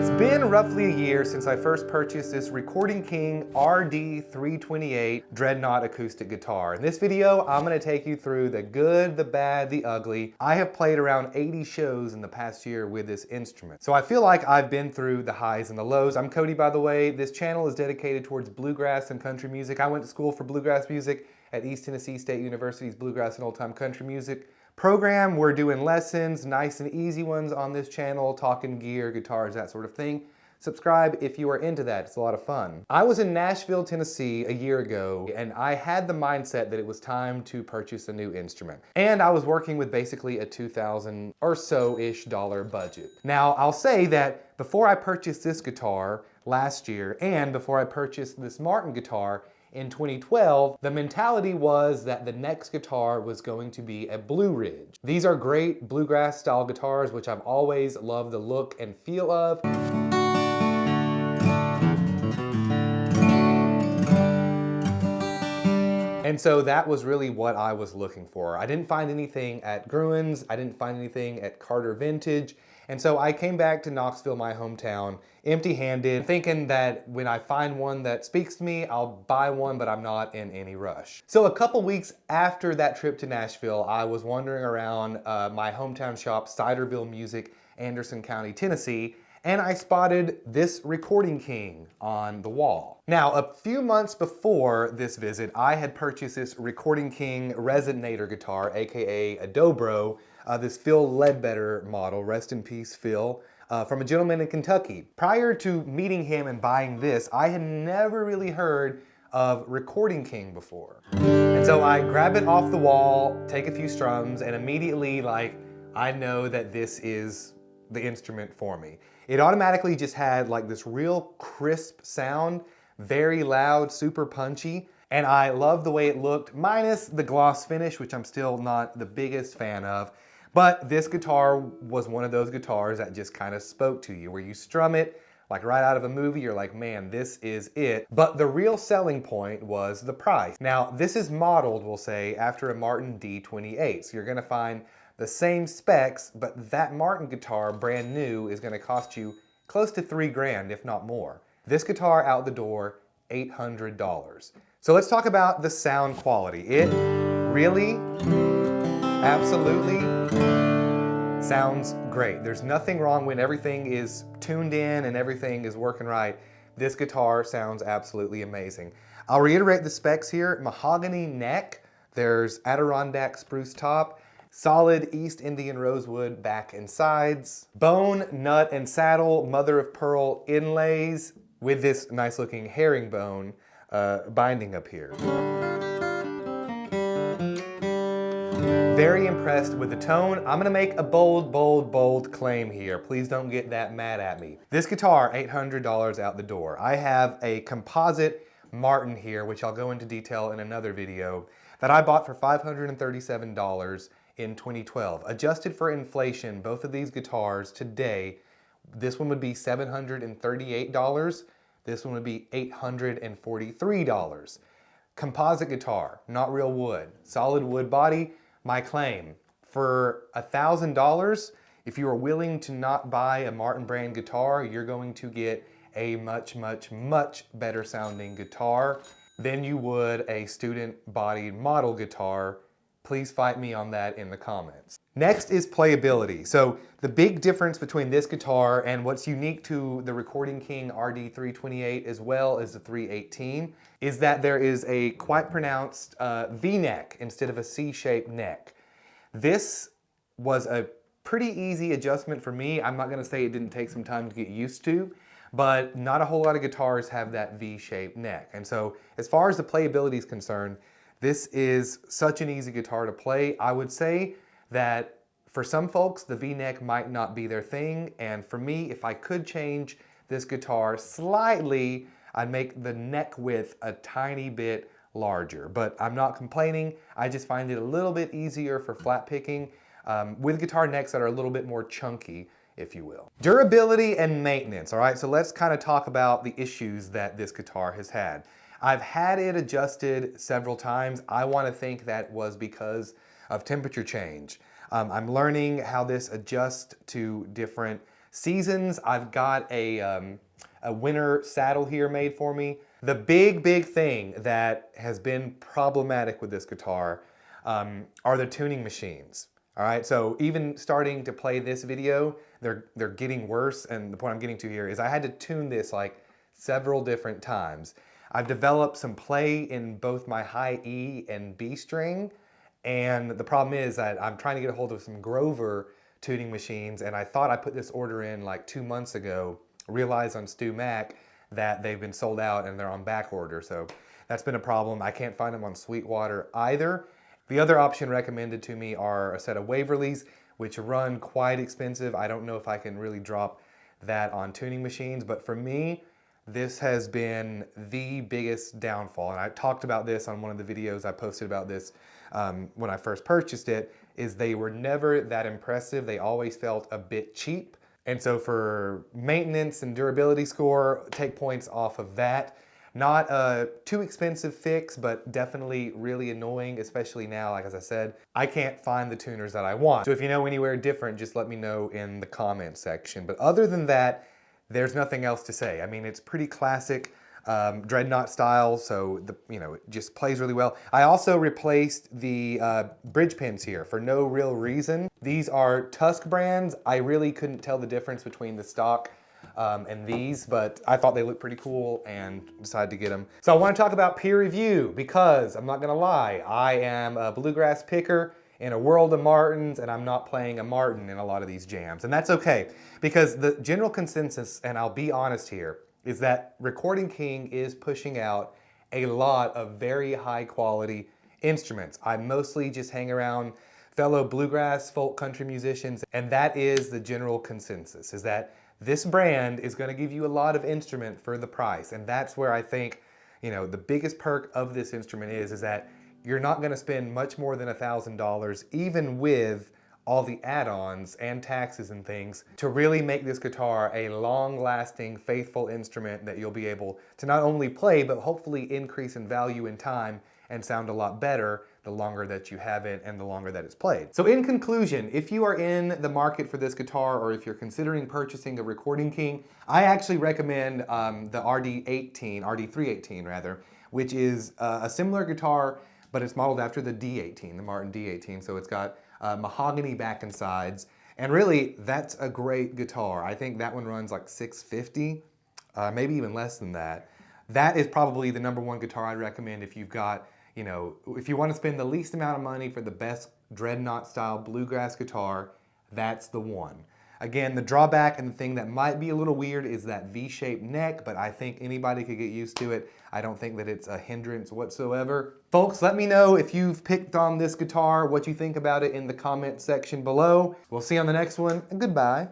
It's been roughly a year since I first purchased this Recording King RD328 Dreadnought acoustic guitar. In this video, I'm going to take you through the good, the bad, the ugly. I have played around 80 shows in the past year with this instrument, so I feel like I've been through the highs and the lows. I'm Cody, by the way. This channel is dedicated towards bluegrass and country music. I went to school for bluegrass music at East Tennessee State University's Bluegrass and Old Time Country Music program. We're doing lessons, nice and easy ones on this channel, talking gear, guitars, that sort of thing. Subscribe if you are into that, it's a lot of fun. I was in Nashville, Tennessee a year ago, and I had the mindset that it was time to purchase a new instrument. And I was working with basically a $2,000 or so-ish budget. Now, I'll say that before I purchased this guitar last year, and before I purchased this Martin guitar, in 2012, the mentality was that the next guitar was going to be a Blue Ridge. These are great bluegrass style guitars, which I've always loved the look and feel of. And so that was really what I was looking for. I didn't find anything at Gruen's, I didn't find anything at Carter Vintage, and so I came back to Knoxville, my hometown, empty-handed, thinking that when I find one that speaks to me, I'll buy one, but I'm not in any rush. So a couple weeks after that trip to Nashville, I was wandering around my hometown shop, Siderville Music, Anderson County, Tennessee, and I spotted this Recording King on the wall. Now, a few months before this visit, I had purchased this Recording King Resonator guitar, aka a Dobro, this Phil Ledbetter model, rest in peace Phil, from a gentleman in Kentucky. Prior to meeting him and buying this, I had never really heard of Recording King before. And so I grab it off the wall, take a few strums, and immediately, I know that this is the instrument for me. It automatically just had this real crisp sound, very loud, super punchy, and I love the way it looked, minus the gloss finish, which I'm still not the biggest fan of. But this guitar was one of those guitars that just kind of spoke to you, where you strum it right out of a movie, you're like, man, this is it. But the real selling point was the price. Now, this is modeled, we'll say, after a Martin D28, so you're gonna find the same specs, but that Martin guitar, brand new, is gonna cost you close to $3 grand, if not more. This guitar out the door, $800. So let's talk about the sound quality. It really, absolutely sounds great. There's nothing wrong when everything is tuned in and everything is working right. This guitar sounds absolutely amazing. I'll reiterate the specs here. Mahogany neck, there's Adirondack spruce top, solid East Indian rosewood back and sides, bone, nut, and saddle, mother of pearl inlays with this nice looking herringbone binding up here. Very impressed with the tone. I'm gonna make a bold claim here. Please don't get that mad at me. This guitar, $800 out the door. I have a composite Martin here, which I'll go into detail in another video, that I bought for $537 in 2012. Adjusted for inflation, both of these guitars today, this one would be $738, this one would be $843. Composite guitar, not real wood, solid wood body. My claim, for $1,000, if you are willing to not buy a Martin brand guitar, you're going to get a much better sounding guitar than you would a student bodied model guitar. Please fight me on that in the comments. Next is playability. So the big difference between this guitar and what's unique to the Recording King RD328 as well as the 318 is that there is a quite pronounced V-neck instead of a C-shaped neck. This was a pretty easy adjustment for me. I'm not gonna say it didn't take some time to get used to, but not a whole lot of guitars have that V-shaped neck. And so as far as the playability is concerned, this is such an easy guitar to play. I would say that for some folks, the V-neck might not be their thing, and for me, if I could change this guitar slightly, I'd make the neck width a tiny bit larger, but I'm not complaining. I just find it a little bit easier for flat picking with guitar necks that are a little bit more chunky, if you will. Durability and maintenance, all right? So let's kind of talk about the issues that this guitar has had. I've had it adjusted several times. I want to think that was because of temperature change. I'm learning how this adjusts to different Seasons, I've got a winter saddle here made for me. The big thing that has been problematic with this guitar are the tuning machines. All right, so even starting to play this video, they're getting worse, and the point I'm getting to here is I had to tune this like several different times. I've developed some play in both my high E and B string, and the problem is that I'm trying to get a hold of some Grover tuning machines, and I thought I put this order in like 2 months ago, realized on Stu Mac that they've been sold out and they're on back order, so that's been a problem. I can't find them on Sweetwater either. The other option recommended to me are a set of Waverleys, which run quite expensive. I don't know if I can really drop that on tuning machines, but for me, this has been the biggest downfall. And I talked about this on one of the videos I posted about this when I first purchased it, is they were never that impressive. They always felt a bit cheap. And so for maintenance and durability score, take points off of that. Not a too expensive fix, but definitely really annoying, especially now, like as I said, I can't find the tuners that I want. So if you know anywhere different, just let me know in the comment section. But other than that, there's nothing else to say. I mean, it's pretty classic dreadnought style, so it just plays really well. I also replaced the bridge pins here for no real reason. These are Tusk brands. I really couldn't tell the difference between the stock and these, but I thought they looked pretty cool and decided to get them. So I want to talk about peer review because I'm not gonna lie, I am a bluegrass picker in a world of Martins, and I'm not playing a Martin in a lot of these jams. And that's okay, because the general consensus, and I'll be honest here, is that Recording King is pushing out a lot of very high quality instruments. I mostly just hang around fellow bluegrass folk country musicians, and that is the general consensus, is that this brand is gonna give you a lot of instrument for the price. And that's where I think, the biggest perk of this instrument is that you're not gonna spend much more than $1,000, even with all the add-ons and taxes and things, to really make this guitar a long-lasting, faithful instrument that you'll be able to not only play, but hopefully increase in value in time and sound a lot better the longer that you have it and the longer that it's played. So in conclusion, if you are in the market for this guitar, or if you're considering purchasing a Recording King, I actually recommend the RD318 rather, which is a similar guitar, but it's modeled after the D18, the Martin D18. So it's got mahogany back and sides. And really, that's a great guitar. I think that one runs like $650, maybe even less than that. That is probably the #1 guitar I'd recommend if you've got, if you want to spend the least amount of money for the best dreadnought style bluegrass guitar, that's the one. Again, the drawback and the thing that might be a little weird is that V-shaped neck, but I think anybody could get used to it. I don't think that it's a hindrance whatsoever. Folks, let me know if you've picked on this guitar, what you think about it in the comment section below. We'll see you on the next one, and goodbye.